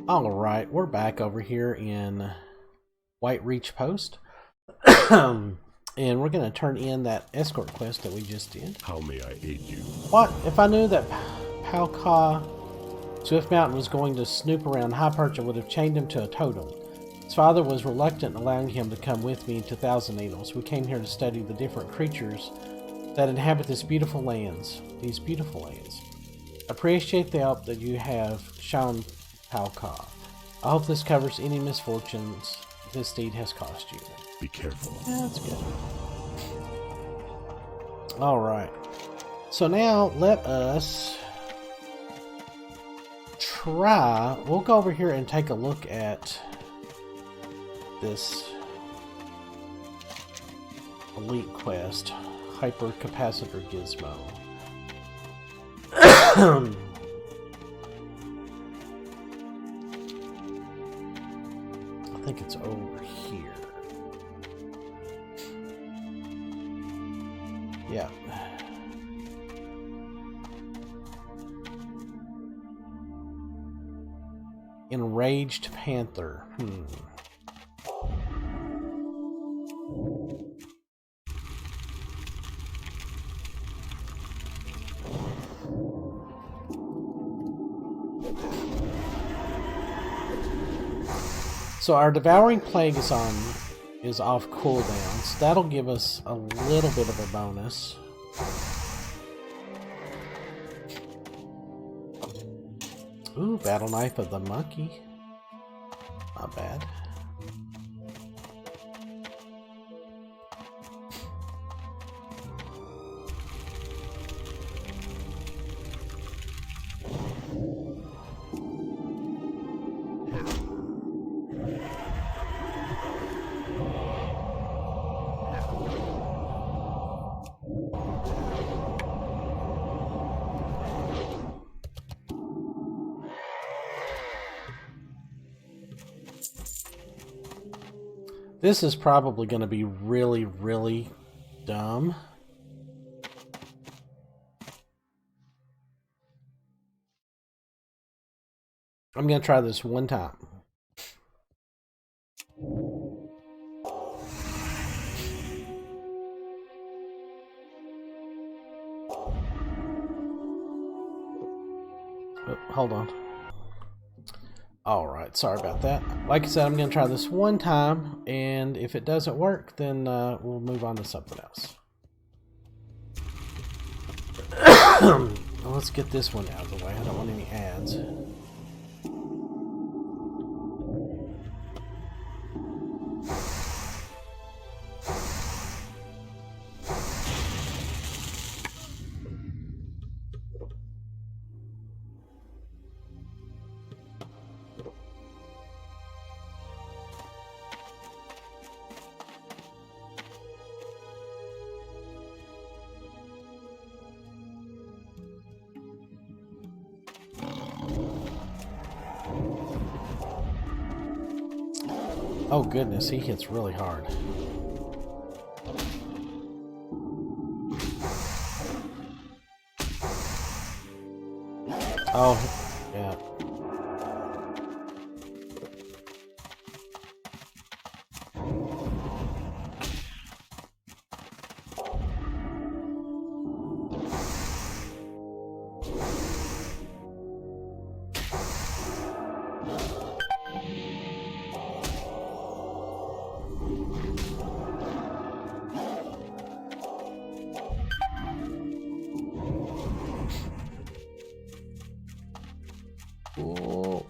Alright, we're back over here in White Reach Post. And we're going to turn in that escort quest that we just did. How may I aid you? What? If I knew that Palka Swift Mountain was going to snoop around High Perch, I would have chained him to a totem. His father was reluctant in allowing him to come with me to Thousand Needles. We came here to study the different creatures that inhabit these beautiful lands. I appreciate the help that you have shown Palka. I hope this covers any misfortunes this deed has cost you. Be careful. Yeah, that's good. Alright. So now let us try. We'll go over here and take a look at this elite quest. Hypercapacitor Gizmo. I think it's over here. Yeah. Enraged Panther. So our Devouring Plague is off cooldown, so that'll give us a little bit of a bonus. Ooh, Battle Knife of the Monkey. Not bad. This is probably going to be really, really dumb. I'm going to try this one time. Oh, hold on. Alright, sorry about that. Like I said, I'm going to try this one time, and if it doesn't work, then we'll move on to something else. Well, let's get this one out of the way. I don't want any ads. Oh goodness, he hits really hard. Oh, yeah. Whoa.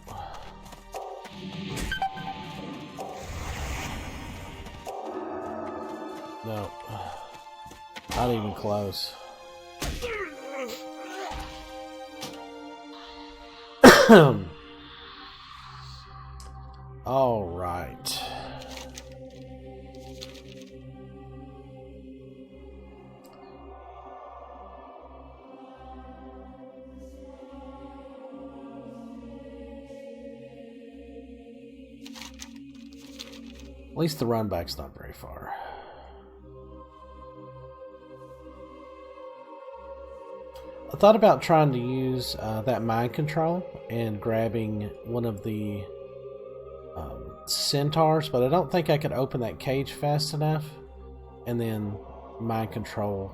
No. Not even close. All right. At least the run back's not very far. thought about trying to use that mind control and grabbing one of the centaurs, but I don't think I could open that cage fast enough and then mind control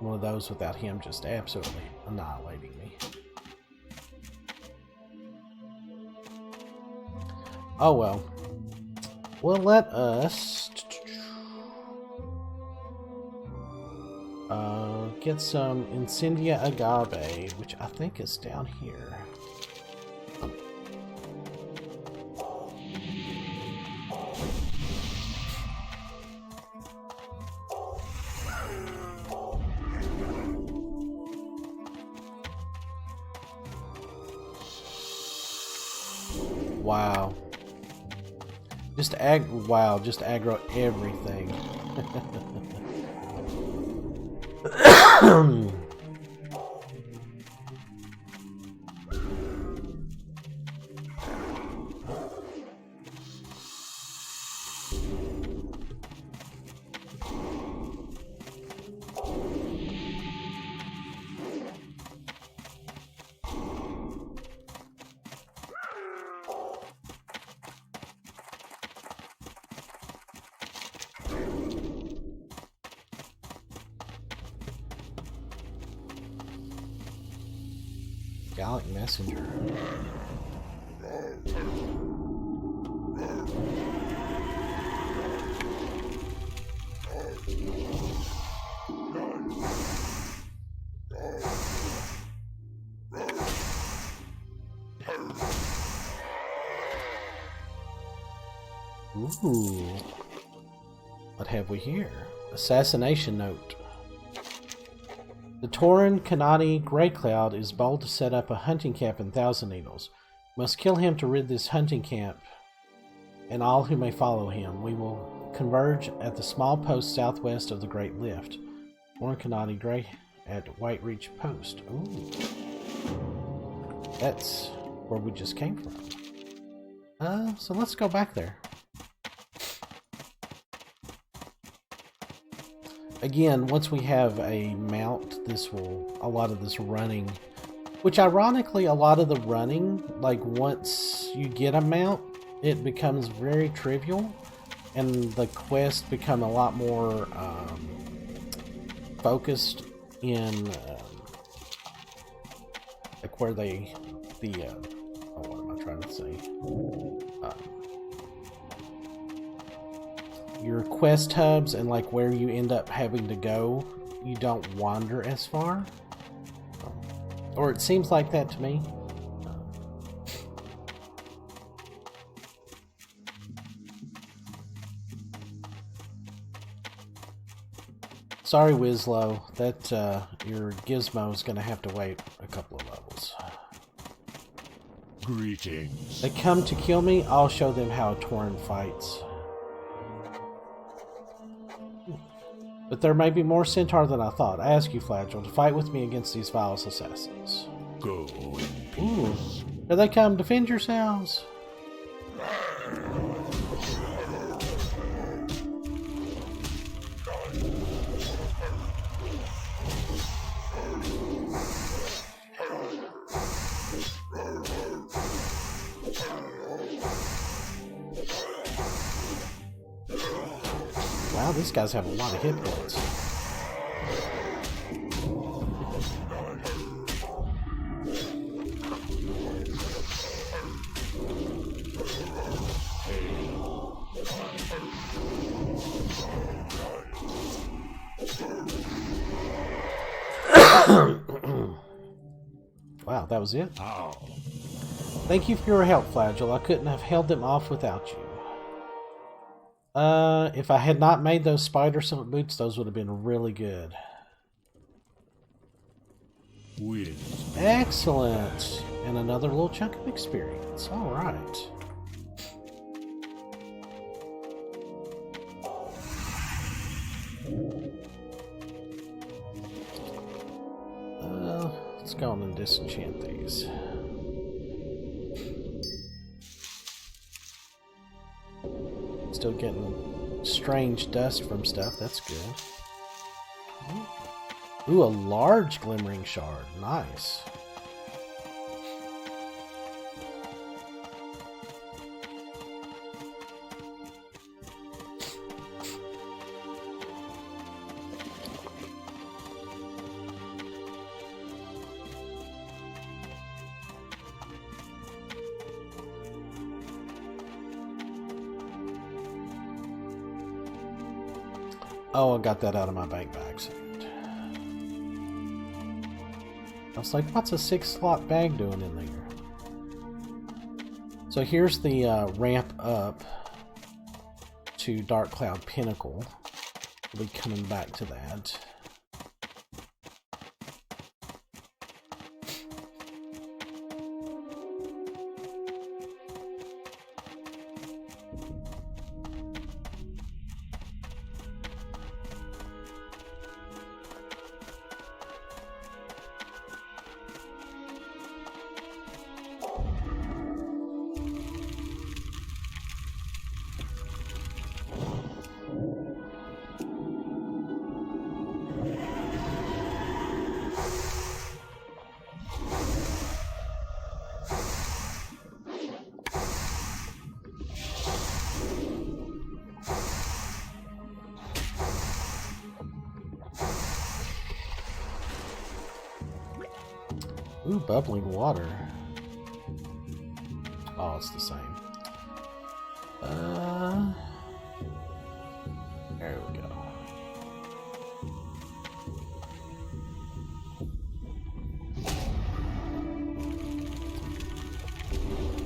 one of those without him just absolutely annihilating me. Oh well. Well, let us get some Incendia Agave, which I think is down here. Wow. Just aggro everything. Gallic Messenger. Ooh. What have we here? Assassination note. The Tauren Kanani Greycloud is bold to set up a hunting camp in Thousand Needles. Must kill him to rid this hunting camp and all who may follow him. We will converge at the small post southwest of the Great Lift. Tauren Kanani Grey at White Reach Post. Ooh. That's where we just came from. So let's go back there. Again, once we have a mount, a lot of this running, which ironically, a lot of the running, like once you get a mount, it becomes very trivial, and the quests become a lot more focused in, like where what am I trying to say? Your quest hubs and like where you end up having to go, you don't wander as far. Or it seems like that to me. Sorry, Winslow, that your gizmo is going to have to wait a couple of levels. Greetings. They come to kill me, I'll show them how a Tauren fights. But there may be more centaur than I thought. I ask you, Flagell, to fight with me against these vilest assassins. Go in peace. Ooh, here they come. Defend yourselves. Wow, these guys have a lot of hit points. Wow, that was it? How? Thank you for your help, Flagell. I couldn't have held them off without you. If I had not made those spider silk boots, those would have been really good. Excellent! And another little chunk of experience. Alright. Let's go on and disenchant these. Still getting strange dust from stuff. That's good. Ooh, a large glimmering shard. Nice. Oh, I got that out of my bank by accident. I was like, what's a 6-slot bag doing in there? So here's the ramp up to Dark Cloud Pinnacle. We'll be coming back to that. Ooh, bubbling water. Oh, it's the same. There we go.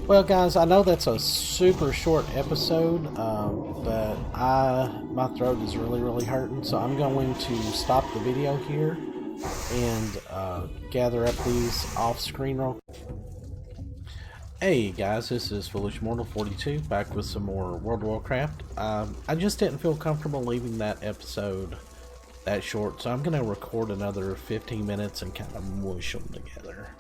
Well, guys, I know that's a super short episode, but my throat is really hurting, so I'm going to stop the video here and gather up these off screen real quick. Hey guys, this is Foolish Mortal 42 back with some more World of Warcraft. I just didn't feel comfortable leaving that episode that short, so I'm going to record another 15 minutes and kind of mush them together.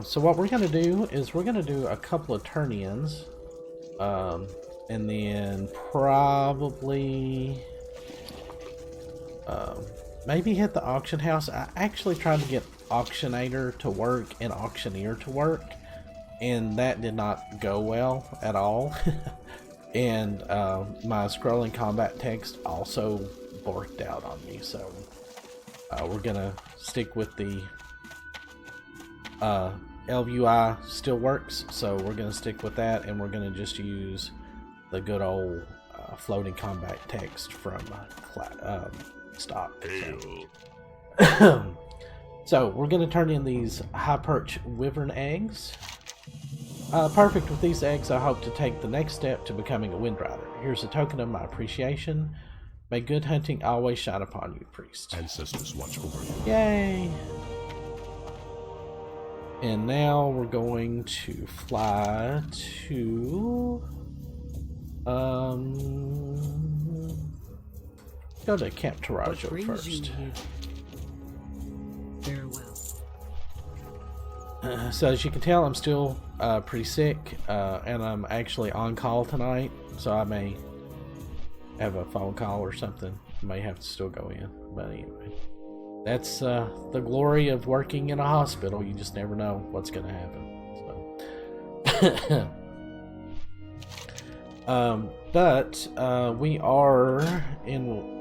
So what we're going to do is we're going to do a couple of turn-ins, and then probably maybe hit the auction house. I actually tried to get Auctionator to work and Auctioneer to work, and that did not go well at all. And my scrolling combat text also borked out on me, so we're gonna stick with the LUI still works, so we're gonna stick with that, and we're gonna just use the good old floating combat text from stock. So we're going to turn in these high perch wyvern eggs. Perfect with these eggs, I hope to take the next step to becoming a wind rider. Here's a token of my appreciation. May good hunting always shine upon you, priest. Ancestors watch over you. Yay! And now we're going to fly to go to Camp Tarajo first. Very well. So as you can tell, I'm still pretty sick, and I'm actually on call tonight, so I may have a phone call or something. I may have to still go in, but anyway. That's the glory of working in a hospital. You just never know what's going to happen. So. But we are in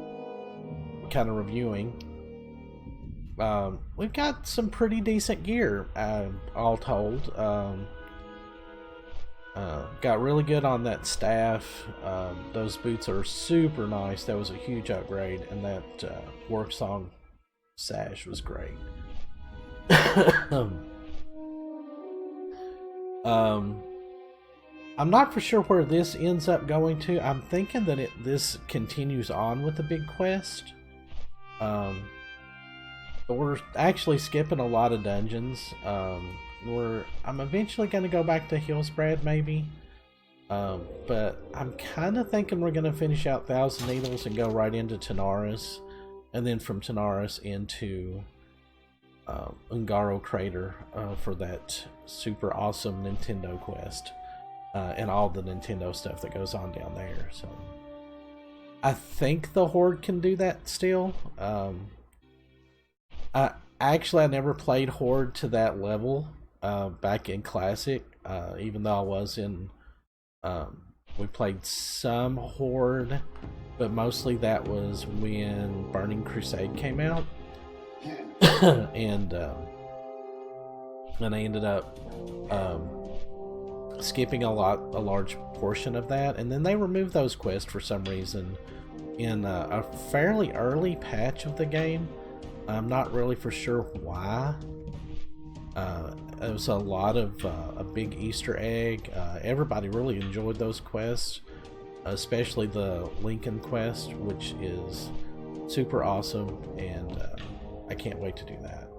kind of reviewing. We've got some pretty decent gear, all told. Got really good on that staff. Those boots are super nice. That was a huge upgrade, and that work song sash was great. I'm not for sure where this ends up going to. I'm thinking that this continues on with the big quest. But we're actually skipping a lot of dungeons. I'm eventually going to go back to Hillsbrad, maybe. But I'm kind of thinking we're going to finish out Thousand Needles and go right into Tanaris. And then from Tanaris into Ungaro Crater for that super awesome Nintendo quest. And all the Nintendo stuff that goes on down there. So I think the Horde can do that still. Actually, I never played Horde to that level back in Classic, even though I was in. We played some Horde, but mostly that was when Burning Crusade came out, and I ended up skipping a large portion of that, and then they removed those quests for some reason in a fairly early patch of the game. I'm not really for sure why. It was a lot of a big Easter egg. Everybody really enjoyed those quests, especially the Lincoln quest, which is super awesome, and I can't wait to do that.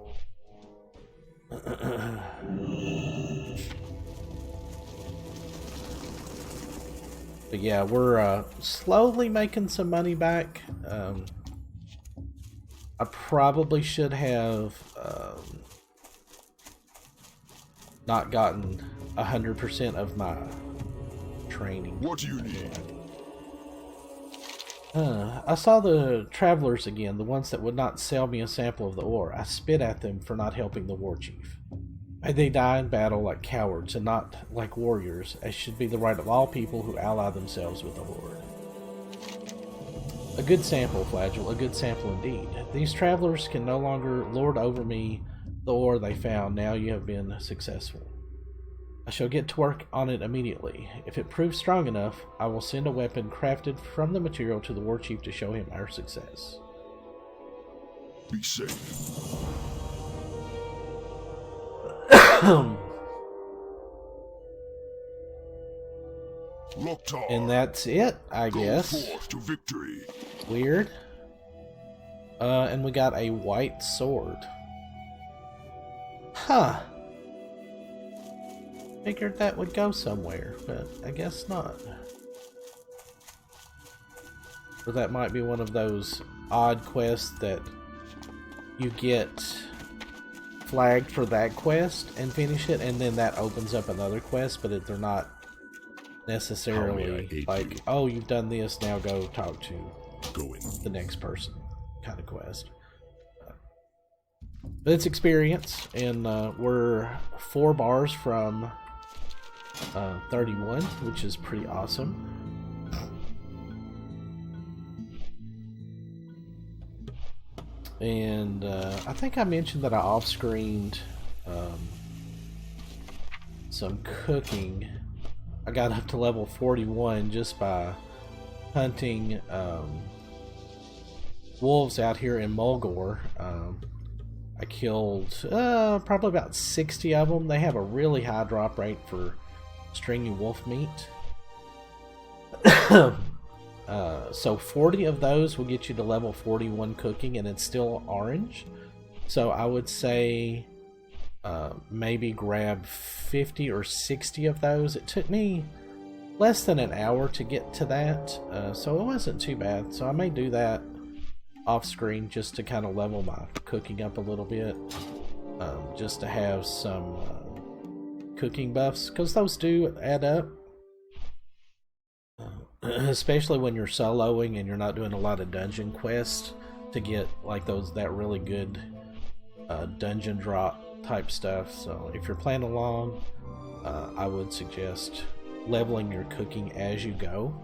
But yeah, we're slowly making some money back. I probably should have not gotten 100% of my training. What do you need? I saw the travelers again, the ones that would not sell me a sample of the ore. I spit at them for not helping the war chief. May they die in battle like cowards and not like warriors, as should be the right of all people who ally themselves with the Horde. A good sample, Flagell, a good sample indeed. These travelers can no longer lord over me the ore they found. Now you have been successful. I shall get to work on it immediately. If it proves strong enough, I will send a weapon crafted from the material to the war chief to show him our success. Be safe. Loktar, And that's it, I guess. go forth to victory. Weird. And we got a white sword. Huh. Figured that would go somewhere, but I guess not. Or that might be one of those odd quests that you get flagged for that quest and finish it, and then that opens up another quest, but they're not necessarily like, oh, you've done this, now go talk to the next person kind of quest. But it's experience, and we're 4 bars from 31, which is pretty awesome. And I think I mentioned that I off-screened some cooking. I got up to level 41 just by hunting wolves out here in Mulgore. I killed probably about 60 of them. They have a really high drop rate for stringy wolf meat. So 40 of those will get you to level 41 cooking, and it's still orange. So I would say maybe grab 50 or 60 of those. It took me less than an hour to get to that, so it wasn't too bad. So I may do that off screen just to kind of level my cooking up a little bit, just to have some cooking buffs, because those do add up. Especially when you're soloing and you're not doing a lot of dungeon quests to get like that really good dungeon drop type stuff. So if you're playing along, I would suggest leveling your cooking as you go.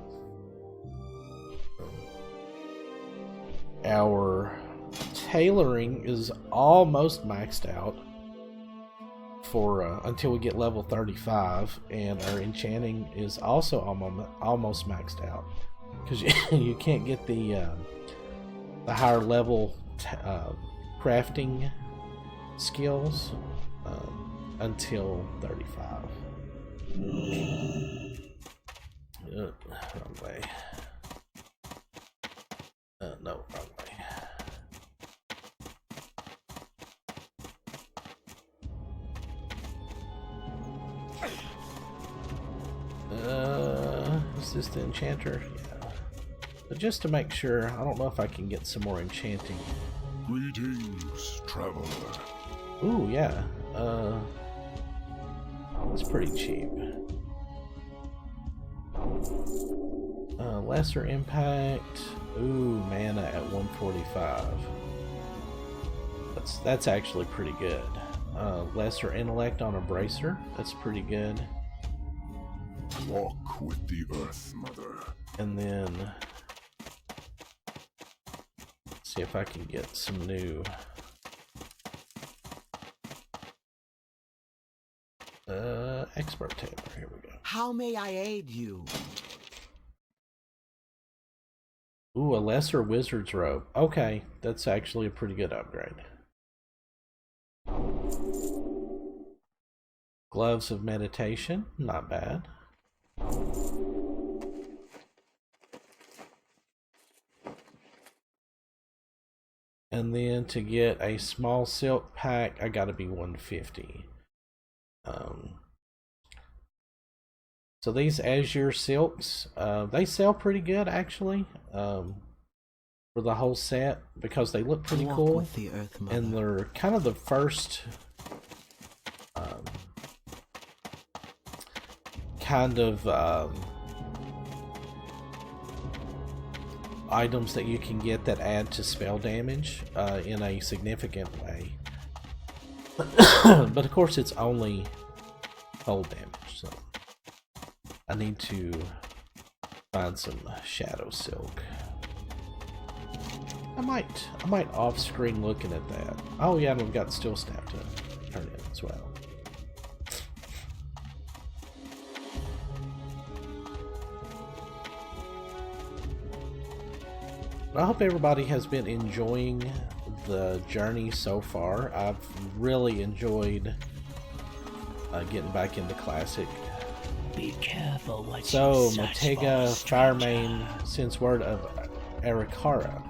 Our tailoring is almost maxed out for until we get level 35, and our enchanting is also almost maxed out, because you can't get the higher level crafting skills until 35. Wrong way. No, wrong way. Is this the enchanter? Yeah. But just to make sure, I don't know if I can get some more enchanting. Greetings, traveler. Ooh, yeah. It's pretty cheap. Lesser impact. Ooh, mana at 145. That's actually pretty good. Lesser intellect on a bracer. That's pretty good. Walk with the Earth Mother. And then see if I can get some new expert tailor. Here we go. How may I aid you? Ooh, a lesser wizard's robe. Okay, that's actually a pretty good upgrade. Gloves of meditation, not bad. And then to get a small silk pack, I gotta be 150. So these azure silks, they sell pretty good actually, for the whole set because they look pretty cool. With the Earth Mother. And they're kind of the first kind of items that you can get that add to spell damage in a significant way. But of course it's only cold damage, so I need to find some shadow silk. I might off screen looking at that. Oh yeah, and we've got Still Snap to turn in as well. I hope everybody has been enjoying the journey so far. I've really enjoyed getting back into Classic. Be careful what So, you search Motega for, stranger. Firemain sends word of Arakara.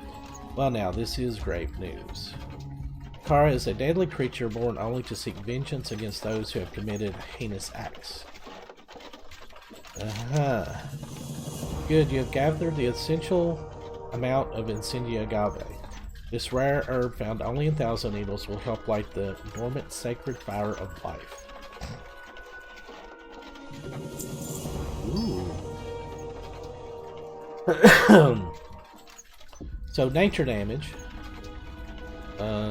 Well now, this is grave news. Kara is a deadly creature born only to seek vengeance against those who have committed heinous acts. Good, you have gathered the essential amount of Incendia Agave. This rare herb found only in Thousand Needles will help light the dormant sacred fire of life. Ooh. So nature damage.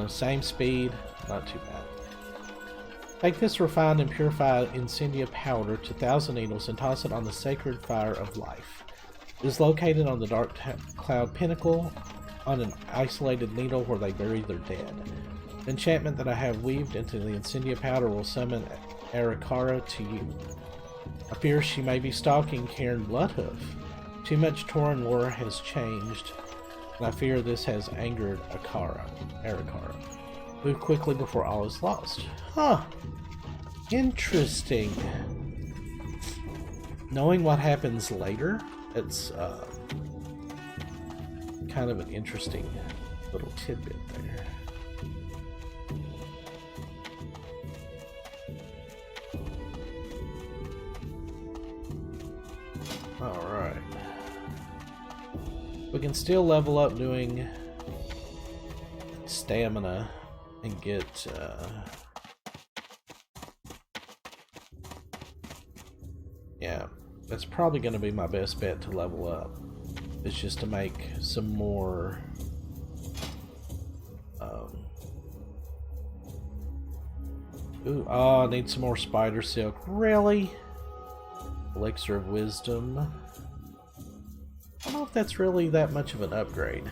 Same speed, not too bad. Take this refined and purified Incendia powder to Thousand Needles and toss it on the sacred fire of life. It is located on the Dark Cloud Pinnacle on an isolated needle where they bury their dead. The enchantment that I have weaved into the Incendia powder will summon Arakara to you. I fear she may be stalking Cairn Bloodhoof. Too much Tauren lore has changed, and I fear this has angered Arakara. Move quickly before all is lost. Huh. Interesting. Knowing what happens later, it's kind of an interesting little tidbit there. Alright. We can still level up doing stamina and get yeah, that's probably going to be my best bet to level up. It's just to make some more ooh, oh, I need some more spider silk. Really? Elixir of Wisdom. I don't know if that's really that much of an upgrade.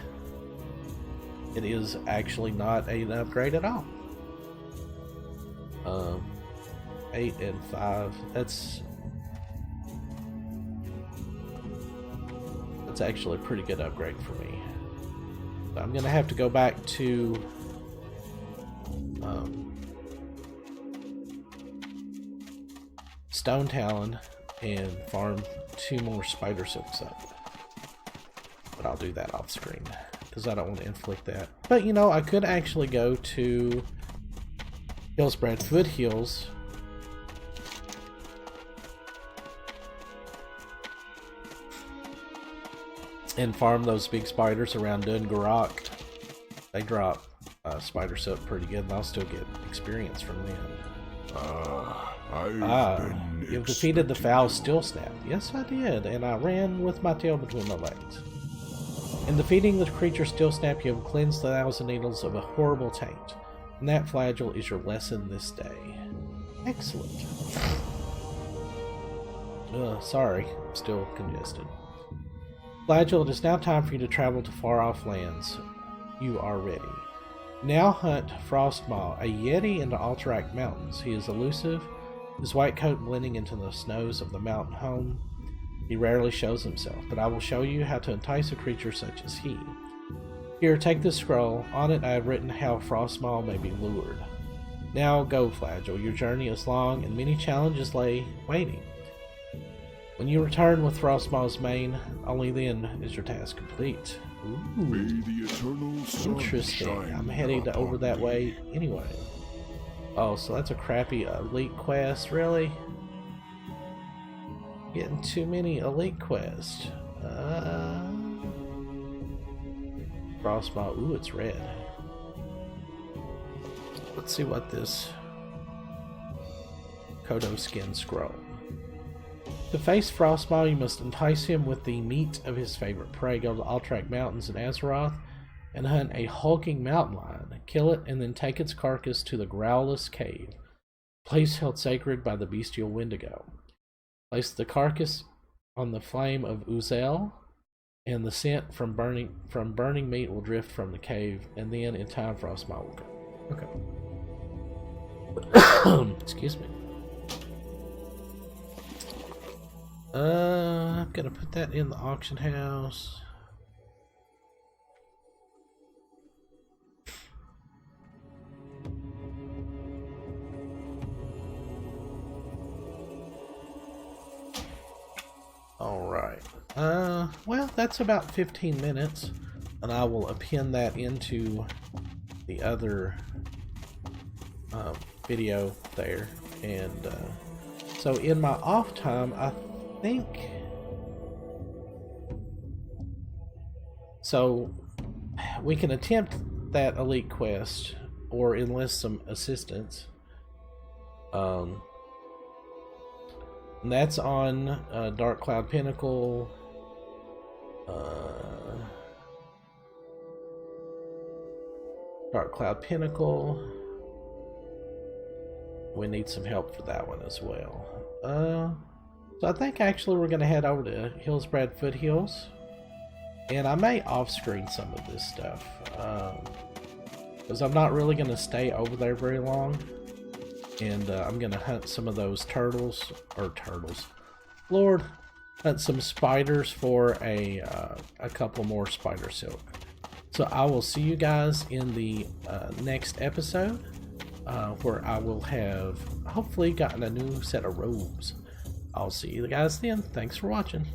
It is actually not an upgrade at all. 8 and 5. That's actually a pretty good upgrade for me. But I'm gonna have to go back to Stone Talon and farm 2 more spider silks up. But I'll do that off screen because I don't want to inflict that. But you know, I could actually go to Hillsbrad Foothills and farm those big spiders around Dungarok. They drop spider silk pretty good, and I'll still get experience from them. You've defeated the foul Still Snap. Yes, I did, and I ran with my tail between my legs. In defeating the creature Still Snap, you have cleansed the Thousand Needles of a horrible taint. And that flagell is your lesson this day. Excellent. Sorry, I'm still congested. Flagell, it is now time for you to travel to far-off lands. You are ready. Now hunt Frostmaw, a Yeti in the Alterac Mountains. He is elusive, his white coat blending into the snows of the mountain home. He rarely shows himself, but I will show you how to entice a creature such as he. Here, take this scroll. On it I have written how Frostmaw may be lured. Now go, Flagell. Your journey is long, and many challenges lay waiting. When you return with Frostmaw's mane, only then is your task complete. Ooh. May the eternal sun Interesting. shine I'm heading over upon that you. way anyway. Oh, so that's a crappy elite quest, really? Getting too many elite quests. Frostmaw. Ooh, it's red. Let's see what this Kodo skin scroll. To face Frostmaw, you must entice him with the meat of his favorite prey. Go to the Alterac Mountains in Azeroth and hunt a hulking mountain lion. Kill it and then take its carcass to the Growless Cave, place held sacred by the bestial Wendigo. Place the carcass on the flame of Uzel, and the scent from burning meat will drift from the cave, and then in time Frostmaw will come. Okay. Excuse me. I'm gonna put that in the auction house. Alright. Well, that's about 15 minutes, and I will append that into the other video there. And so in my off time, I think so we can attempt that elite quest or enlist some assistance. And that's on Dark Cloud Pinnacle. Dark Cloud Pinnacle. We need some help for that one as well. So I think actually we're going to head over to Hillsbrad Foothills, and I may off-screen some of this stuff because I'm not really going to stay over there very long, and I'm going to hunt some of those Lord, hunt some spiders for a couple more spider silk. So I will see you guys in the next episode, where I will have hopefully gotten a new set of robes. I'll see you guys then. Thanks for watching.